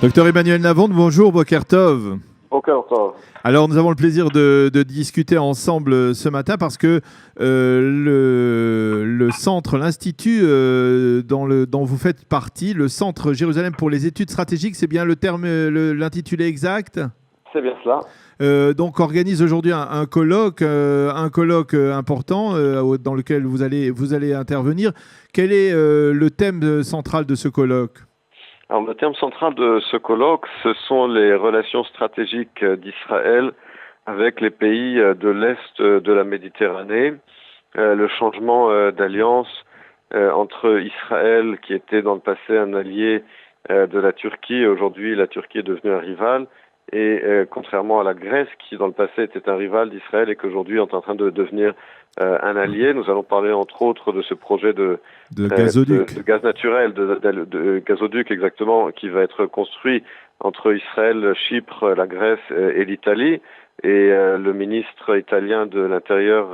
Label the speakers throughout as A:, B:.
A: Docteur Emmanuel Navonde, bonjour, Boker Tov.
B: Boker Tov.
A: Alors, nous avons le plaisir de discuter ensemble ce matin parce que le centre, l'institut dont vous faites partie, le Centre Jérusalem pour les études stratégiques, c'est bien le terme, l'intitulé exact?
B: C'est bien cela.
A: Donc, organise aujourd'hui un colloque important dans lequel vous allez intervenir. Quel est le thème central de ce colloque?
B: Alors, le thème central de ce colloque, ce sont les relations stratégiques d'Israël avec les pays de l'Est de la Méditerranée, le changement d'alliance entre Israël, qui était dans le passé un allié de la Turquie, aujourd'hui la Turquie est devenue un rival, et contrairement à la Grèce, qui dans le passé était un rival d'Israël et qu'aujourd'hui est en train de devenir un allié. Nous allons parler entre autres de ce projet de
A: gazoduc.
B: De gaz naturel, de gazoduc exactement, qui va être construit entre Israël, Chypre, la Grèce et l'Italie. Et le ministre italien de l'Intérieur,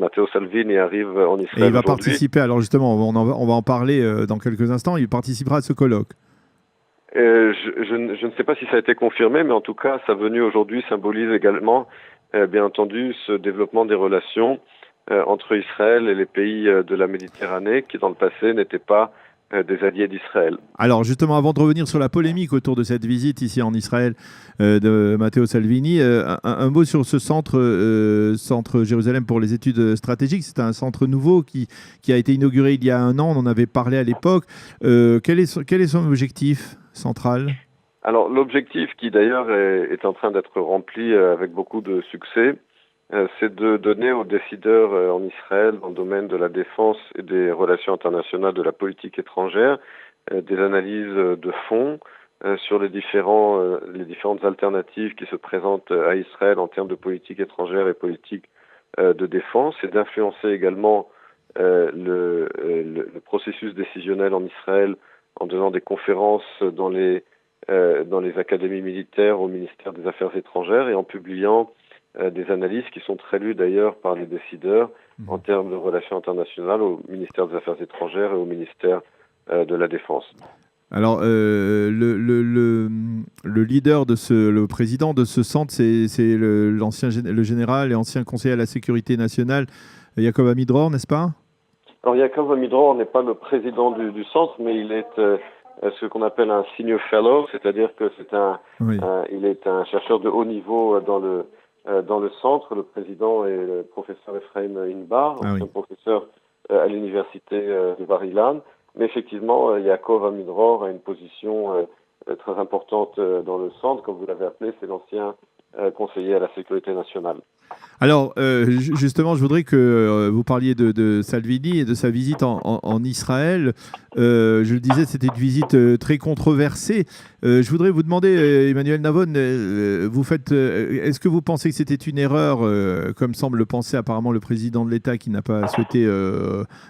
B: Matteo Salvini, arrive en Israël.
A: Et il va participer, alors justement, on va en parler dans quelques instants, il participera à ce colloque.
B: Je ne sais pas si ça a été confirmé, mais en tout cas, sa venue aujourd'hui symbolise également, bien entendu, ce développement des relations entre Israël et les pays de la Méditerranée, qui dans le passé n'étaient pas des alliés d'Israël.
A: Alors justement, avant de revenir sur la polémique autour de cette visite ici en Israël de Matteo Salvini, un mot sur ce centre Jérusalem pour les études stratégiques. C'est un centre nouveau qui a été inauguré il y a un an, on en avait parlé à l'époque. Quel est son objectif central ?
B: Alors l'objectif, qui d'ailleurs est en train d'être rempli avec beaucoup de succès, c'est de donner aux décideurs en Israël dans le domaine de la défense et des relations internationales, de la politique étrangère, des analyses de fond sur les différentes alternatives qui se présentent à Israël en termes de politique étrangère et politique de défense, et d'influencer également le processus décisionnel en Israël en donnant des conférences dans les académies militaires au ministère des Affaires étrangères et en publiant des analyses qui sont très lues d'ailleurs par les décideurs en termes de relations internationales au ministère des Affaires étrangères et au ministère de la Défense.
A: Alors, le leader le président de ce centre, c'est le général et ancien conseiller à la sécurité nationale, Yaakov Amidror, n'est-ce pas?
B: Alors, Yaakov Amidror n'est pas le président du centre, mais il est ce qu'on appelle un senior fellow, c'est-à-dire que il est un chercheur de haut niveau dans le centre. Le président est le professeur Ephraim Inbar, un professeur à l'université de Bar-Ilan. Mais effectivement, Yaakov Amidror a une position très importante dans le centre. Comme vous l'avez appelé, c'est l'ancien conseiller à la sécurité nationale.
A: Alors, justement, je voudrais que vous parliez de Salvini et de sa visite en Israël. Je le disais, c'était une visite très controversée. Je voudrais vous demander, Emmanuel Navonde, est-ce que vous pensez que c'était une erreur, comme semble le penser apparemment le président de l'État qui n'a pas souhaité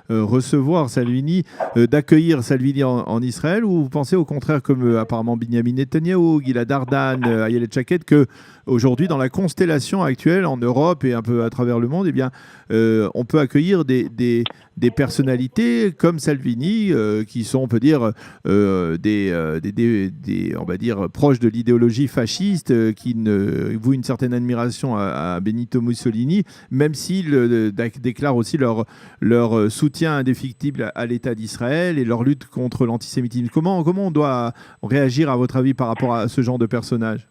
A: recevoir Salvini, d'accueillir Salvini en Israël, ou vous pensez au contraire, comme apparemment Binyamin Netanyahou, Gilad Ardan, Ayelet Shaked, que aujourd'hui, dans la constellation actuelle en Europe et un peu à travers le monde, eh bien, on peut accueillir des personnalités comme Salvini, qui sont, on peut dire, on va dire, proches de l'idéologie fasciste, qui vouent une certaine admiration à Benito Mussolini, même s'ils déclarent aussi leur soutien indéfectible à l'État d'Israël et leur lutte contre l'antisémitisme. Comment on doit réagir, à votre avis, par rapport à ce genre de personnages ?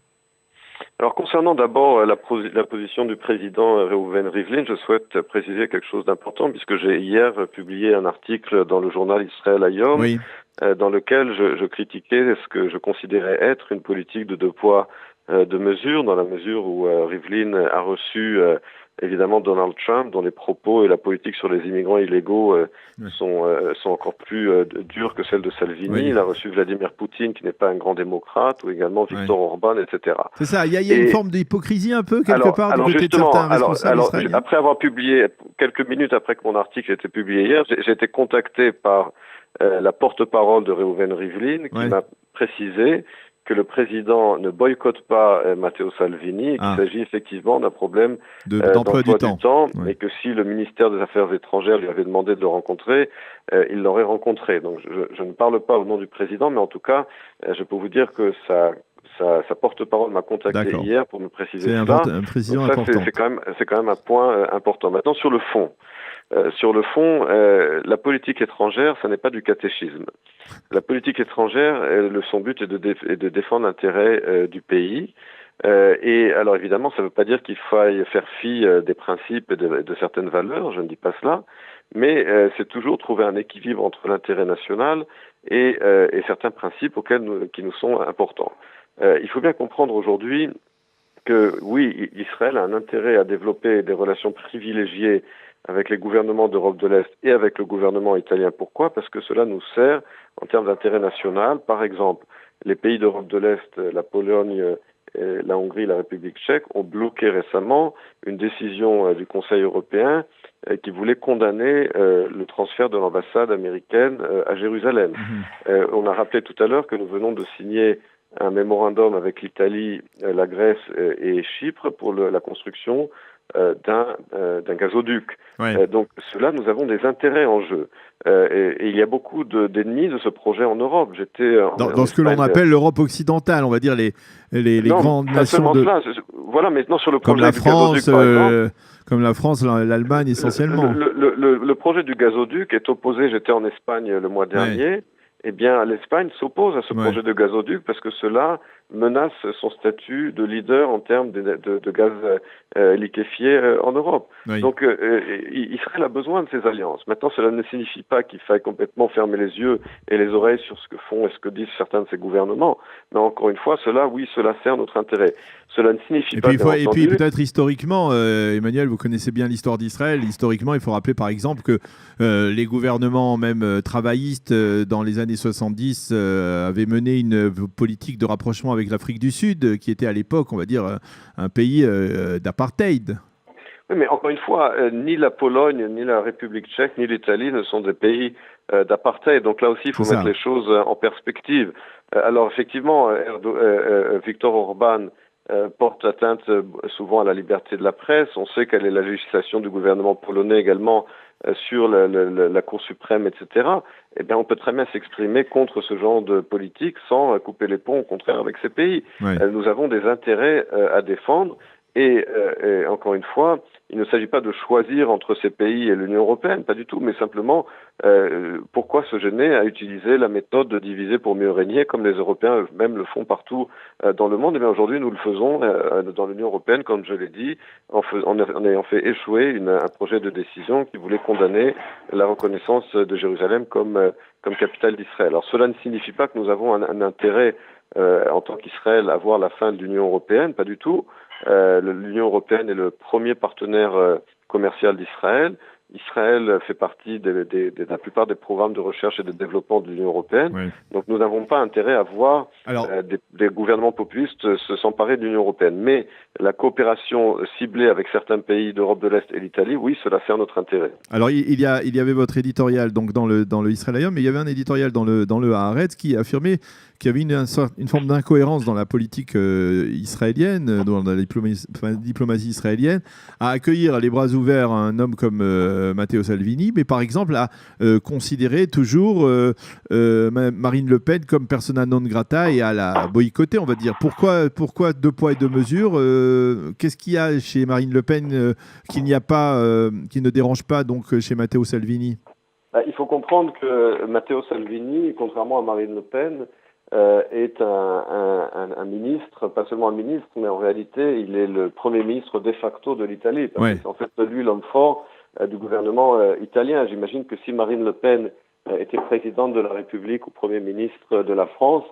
B: Alors, concernant d'abord la position du président Reuven Rivlin, je souhaite préciser quelque chose d'important, puisque j'ai hier publié un article dans le journal Israël Hayom, dans lequel je critiquais ce que je considérais être une politique de deux poids, deux mesures, dans la mesure où Rivlin a reçu évidemment Donald Trump, dont les propos et la politique sur les immigrants illégaux sont encore plus durs que celles de Salvini.
A: Oui.
B: Il a reçu Vladimir Poutine, qui n'est pas un grand démocrate, ou également Viktor Orban, etc.
A: C'est ça, il y a une forme d'hypocrisie un peu, quelque part, du côté de certains responsables israéliens.
B: Après avoir publié, quelques minutes après que mon article ait été publié hier, j'ai été contacté par la porte-parole de Reuven Rivlin, qui m'a précisé que le président ne boycotte pas Matteo Salvini, et qu'il s'agit effectivement d'un problème
A: d'emploi du temps,
B: et que si le ministère des Affaires étrangères lui avait demandé de le rencontrer, il l'aurait rencontré. Donc je ne parle pas au nom du président, mais en tout cas, je peux vous dire que sa porte-parole m'a contacté hier pour me préciser cela.
A: C'est une précision importante.
B: C'est quand même un point important. Maintenant, sur le fond, la politique étrangère, ça n'est pas du catéchisme. La politique étrangère, son but est de défendre l'intérêt du pays. Et alors évidemment, ça ne veut pas dire qu'il faille faire fi des principes et de certaines valeurs, je ne dis pas cela, mais c'est toujours trouver un équilibre entre l'intérêt national et certains principes qui nous sont importants. Il faut bien comprendre aujourd'hui que oui, Israël a un intérêt à développer des relations privilégiées avec les gouvernements d'Europe de l'Est et avec le gouvernement italien. Pourquoi ? Parce que cela nous sert en termes d'intérêt national. Par exemple, les pays d'Europe de l'Est, la Pologne, la Hongrie, la République tchèque, ont bloqué récemment une décision du Conseil européen qui voulait condamner le transfert de l'ambassade américaine à Jérusalem. On a rappelé tout à l'heure que nous venons de signer un mémorandum avec l'Italie, la Grèce et Chypre pour la construction d'un gazoduc. Donc cela, nous avons des intérêts en jeu. Et il y a beaucoup d'ennemis de ce projet en Europe.
A: Dans ce que l'on appelle l'Europe occidentale, on va dire les grandes nations
B: voilà, maintenant sur le projet
A: comme la
B: du
A: France,
B: gazoduc, par exemple,
A: comme la France, l'Allemagne essentiellement.
B: Le projet du gazoduc est opposé, j'étais en Espagne le mois dernier, eh bien l'Espagne s'oppose à ce projet de gazoduc parce que cela menace son statut de leader en termes de gaz liquéfié en Europe. Donc Israël a besoin de ces alliances. Maintenant, cela ne signifie pas qu'il faille complètement fermer les yeux et les oreilles sur ce que font et ce que disent certains de ces gouvernements. Mais encore une fois, cela sert notre intérêt. Cela ne signifie pas...
A: Et puis peut-être historiquement, Emmanuel, vous connaissez bien l'histoire d'Israël. Historiquement, il faut rappeler par exemple que les gouvernements même travaillistes dans les années 70 avaient mené une politique de rapprochement avec l'Afrique du Sud, qui était à l'époque, on va dire, un pays d'apartheid.
B: Oui, mais encore une fois, ni la Pologne, ni la République tchèque, ni l'Italie ne sont des pays d'apartheid. Donc là aussi, il faut mettre les choses en perspective. Alors effectivement, Viktor Orban porte atteinte souvent à la liberté de la presse. On sait quelle est la législation du gouvernement polonais également sur la Cour suprême, etc. Eh bien, on peut très bien s'exprimer contre ce genre de politique sans couper les ponts, au contraire, avec ces pays. Nous avons des intérêts à défendre. Et encore une fois, il ne s'agit pas de choisir entre ces pays et l'Union européenne, pas du tout, mais simplement pourquoi se gêner à utiliser la méthode de diviser pour mieux régner, comme les Européens eux-mêmes le font partout dans le monde. Et bien aujourd'hui, nous le faisons dans l'Union européenne, comme je l'ai dit, en ayant fait échouer un projet de décision qui voulait condamner la reconnaissance de Jérusalem comme capitale d'Israël. Alors cela ne signifie pas que nous avons un intérêt en tant qu'Israël à voir la fin de l'Union européenne, pas du tout. L'Union européenne est le premier partenaire commercial d'Israël. Israël fait partie de la plupart des programmes de recherche et de développement de l'Union européenne. Donc nous n'avons pas intérêt à voir des gouvernements populistes s'emparer de l'Union européenne. Mais la coopération ciblée avec certains pays d'Europe de l'Est et l'Italie, oui, cela sert notre intérêt.
A: Alors il y avait votre éditorial donc dans le Israël, mais il y avait un éditorial dans le Haaretz qui affirmait qu'il y avait une forme d'incohérence dans la politique israélienne, dans la diplomatie israélienne, à accueillir les bras ouverts un homme comme Matteo Salvini, mais par exemple à considérer toujours Marine Le Pen comme persona non grata et à la boycotter, on va dire. Pourquoi deux poids et deux mesures Qu'est-ce qu'il y a chez Marine Le Pen qui ne dérange pas donc chez Matteo Salvini ?
B: Il faut comprendre que Matteo Salvini, contrairement à Marine Le Pen, est un ministre, pas seulement un ministre, mais en réalité, il est le premier ministre de facto de l'Italie. Parce que c'est en fait lui l'homme fort du gouvernement italien. J'imagine que si Marine Le Pen était présidente de la République ou premier ministre de la France,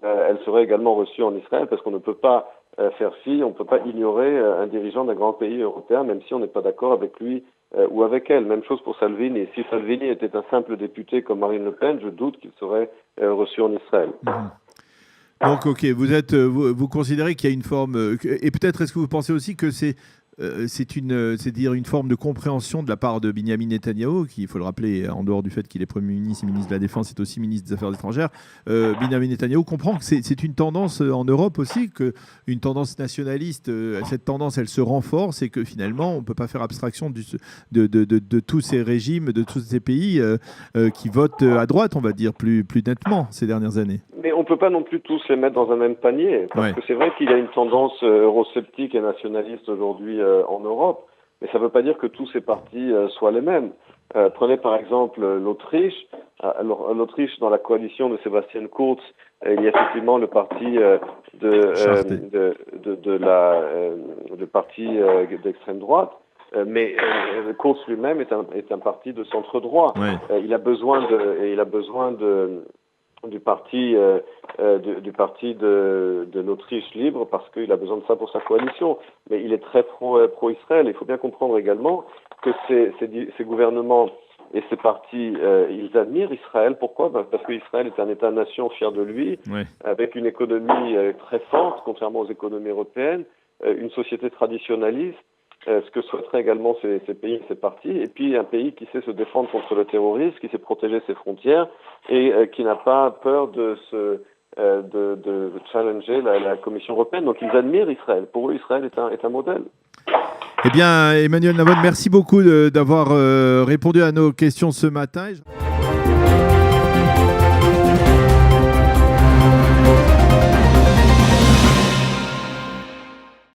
B: elle serait également reçue en Israël parce qu'on ne peut pas faire fi, on ne peut pas ignorer un dirigeant d'un grand pays européen, même si on n'est pas d'accord avec lui ou avec elle. Même chose pour Salvini. Si Salvini était un simple député comme Marine Le Pen, je doute qu'il serait reçu en Israël.
A: Donc, ok, vous considérez qu'il y a une forme... et peut-être est-ce que vous pensez aussi que c'est c'est-à-dire une forme de compréhension de la part de Benyamin Netanyahou, qui, il faut le rappeler, en dehors du fait qu'il est Premier ministre et ministre de la Défense, est aussi ministre des Affaires étrangères. Benyamin Netanyahou comprend que c'est une tendance en Europe aussi, une tendance nationaliste. Cette tendance, elle se renforce et que finalement, on ne peut pas faire abstraction de tous ces régimes, de tous ces pays qui votent à droite, on va dire, plus nettement ces dernières années.
B: Mais on ne peut pas non plus tous les mettre dans un même panier, parce que c'est vrai qu'il y a une tendance eurosceptique et nationaliste aujourd'hui en Europe, mais ça ne veut pas dire que tous ces partis soient les mêmes. Prenez par exemple l'Autriche. Alors, l'Autriche, dans la coalition de Sebastian Kurz, il y a effectivement le parti le parti d'extrême droite. Mais Kurz lui-même est un parti de centre droit. Il a besoin du parti de l'Autriche libre parce qu'il a besoin de ça pour sa coalition. Mais il est très pro-Israël. Il faut bien comprendre également que ces gouvernements et ces partis, ils admirent Israël. Pourquoi ? Parce qu'Israël est un État-nation fier de lui, avec une économie très forte, contrairement aux économies européennes, une société traditionnaliste, ce que souhaiteraient également ces pays, ces partis, et puis un pays qui sait se défendre contre le terrorisme, qui sait protéger ses frontières et qui n'a pas peur de challenger la Commission européenne. Donc ils admirent Israël. Pour eux, Israël est un modèle.
A: Eh bien, Emmanuel Navon, merci beaucoup d'avoir répondu à nos questions ce matin.